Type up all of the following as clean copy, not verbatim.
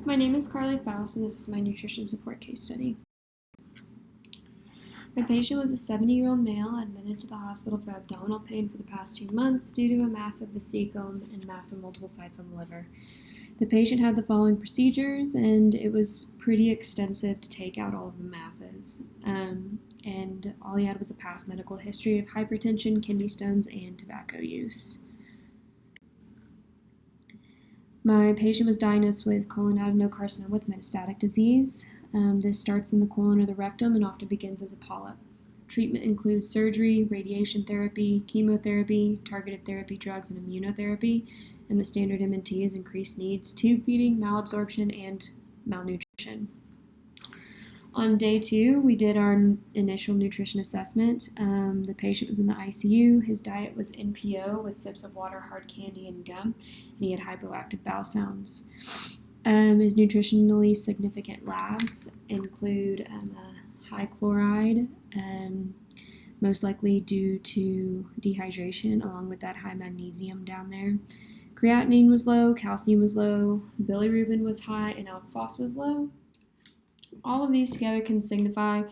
My name is Carly Foust, and this is my nutrition support case study. My patient was a 70-year-old male admitted to the hospital for abdominal pain for the past 2 months due to a mass of the cecum and mass of multiple sites on the liver. The patient had the following procedures, and it was pretty extensive to take out all of the masses. And all he had was a past medical history of hypertension, kidney stones, and tobacco use. My patient was diagnosed with colon adenocarcinoma with metastatic disease. This starts in the colon or the rectum and often begins as a polyp. Treatment includes surgery, radiation therapy, chemotherapy, targeted therapy drugs, and immunotherapy. And the standard MNT is increased needs, tube feeding, malabsorption, and malnutrition. On day 2, we did our initial nutrition assessment. The patient was in the ICU. His diet was NPO with sips of water, hard candy, and gum, and he had hypoactive bowel sounds. His nutritionally significant labs include high chloride, most likely due to dehydration, along with that high magnesium down there. Creatinine was low, calcium was low, bilirubin was high, and alk phos was low. All of these together can signify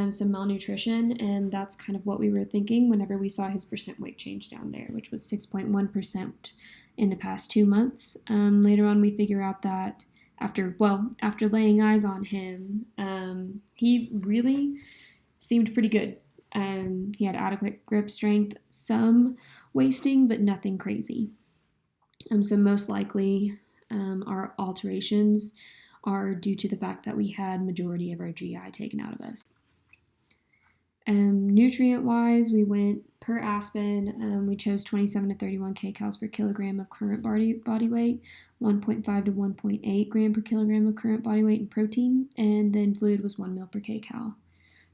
some malnutrition, and that's kind of what we were thinking whenever we saw his percent weight change down there, which was 6.1% in the past 2 months. Later on, we figure out that after laying eyes on him, he really seemed pretty good. He had adequate grip strength, some wasting, but nothing crazy. So most likely, our alterations are due to the fact that we had majority of our GI taken out of us. Nutrient-wise, we went per Aspen. We chose 27 to 31 kcals per kilogram of current body weight, 1.5 to 1.8 gram per kilogram of current body weight in protein, and then fluid was 1 ml per kcal.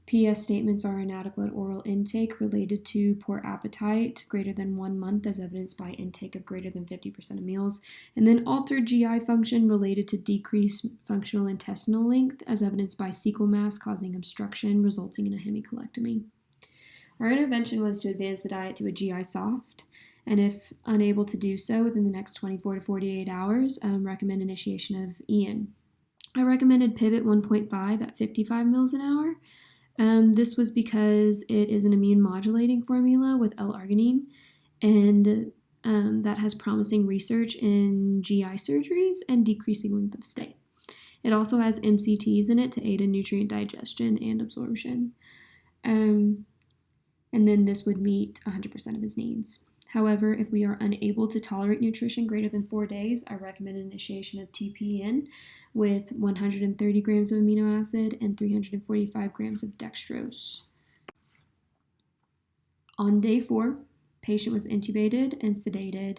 PS statements are inadequate oral intake related to poor appetite greater than 1 month as evidenced by intake of greater than 50% of meals, and then altered GI function related to decreased functional intestinal length as evidenced by cecal mass causing obstruction resulting in a hemicolectomy. Our intervention was to advance the diet to a GI soft, and if unable to do so within the next 24 to 48 hours, recommend initiation of EN. I recommended Pivot 1.5 at 55 mils an hour. This was because it is an immune modulating formula with L-arginine, and that has promising research in GI surgeries and decreasing length of stay. It also has MCTs in it to aid in nutrient digestion and absorption. And then this would meet 100% of his needs. However, if we are unable to tolerate nutrition greater than 4 days, I recommend initiation of TPN with 130 grams of amino acid and 345 grams of dextrose. On day 4, patient was intubated and sedated.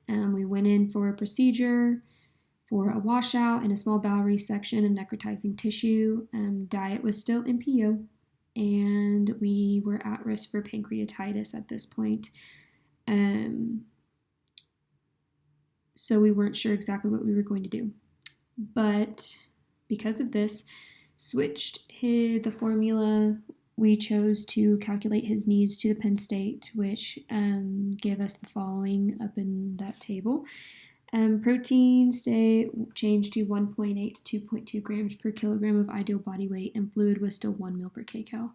We went in for a procedure for a washout and a small bowel resection and necrotizing tissue. Diet was still NPO, and we were at risk for pancreatitis at this point. So we weren't sure exactly what we were going to do. But because of this, switched the formula we chose to calculate his needs to the Penn State, which gave us the following up in that table. Protein changed to 1.8 to 2.2 grams per kilogram of ideal body weight, and fluid was still 1 ml per kcal.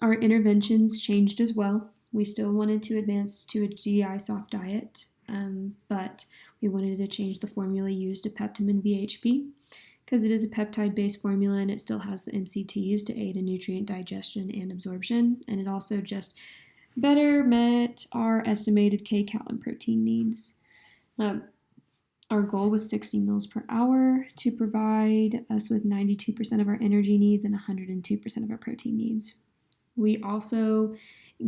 Our interventions changed as well. We still wanted to advance to a GI soft diet, but we wanted to change the formula used to Peptamen VHP because it is a peptide-based formula and it still has the MCTs to aid in nutrient digestion and absorption, and it also just better met our estimated kcal and protein needs. Our goal was 60 mils per hour to provide us with 92% of our energy needs and 102% of our protein needs. We also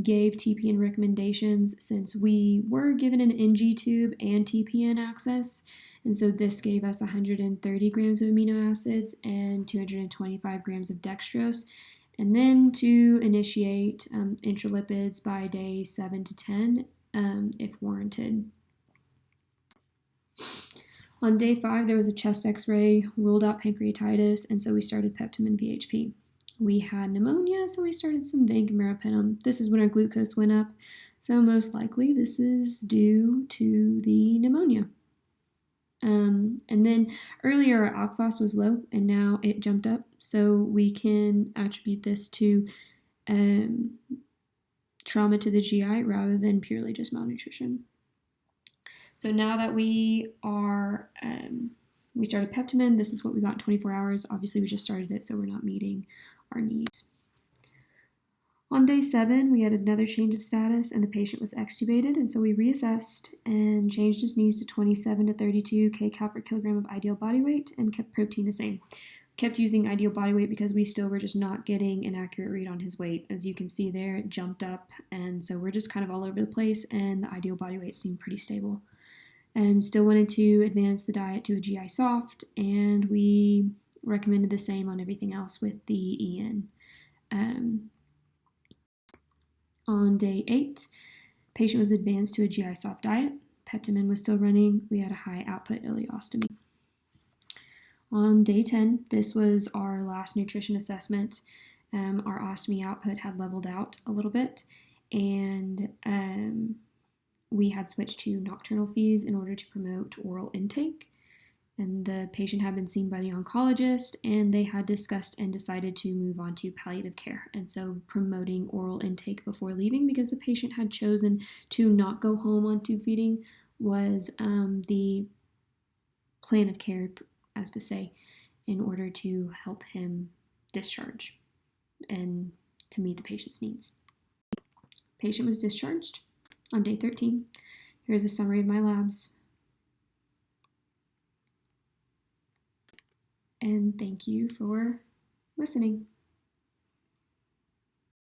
gave TPN recommendations since we were given an NG tube and TPN access, and so this gave us 130 grams of amino acids and 225 grams of dextrose, and then to initiate intralipids by day 7 to 10 if warranted. On day 5, there was a chest x-ray, ruled out pancreatitis, and so we started Peptamen VHP. We had pneumonia, so we started some vancomycin. This is when our glucose went up, so most likely this is due to the pneumonia. And then earlier our alk phos was low and now it jumped up. So we can attribute this to trauma to the GI rather than purely just malnutrition. So now that we started Peptamen, this is what we got in 24 hours. Obviously we just started it, so we're not meeting our needs. On day 7, we had another change of status and the patient was extubated, and so we reassessed and changed his needs to 27 to 32 kcal per kilogram of ideal body weight and kept protein the same. Kept using ideal body weight because we still were just not getting an accurate read on his weight. As you can see there, it jumped up, and so we're just kind of all over the place, and the ideal body weight seemed pretty stable. And still wanted to advance the diet to a GI soft, and we recommended the same on everything else with the EN. On day 8, patient was advanced to a GI soft diet. Peptamen was still running. We had a high output ileostomy. On day 10, this was our last nutrition assessment. Our ostomy output had leveled out a little bit, and we had switched to nocturnal feeds in order to promote oral intake. And the patient had been seen by the oncologist, and they had discussed and decided to move on to palliative care. And so promoting oral intake before leaving, because the patient had chosen to not go home on tube feeding, was the plan of care, as to say, in order to help him discharge and to meet the patient's needs. Patient was discharged on day 13. Here's a summary of my labs. And thank you for listening.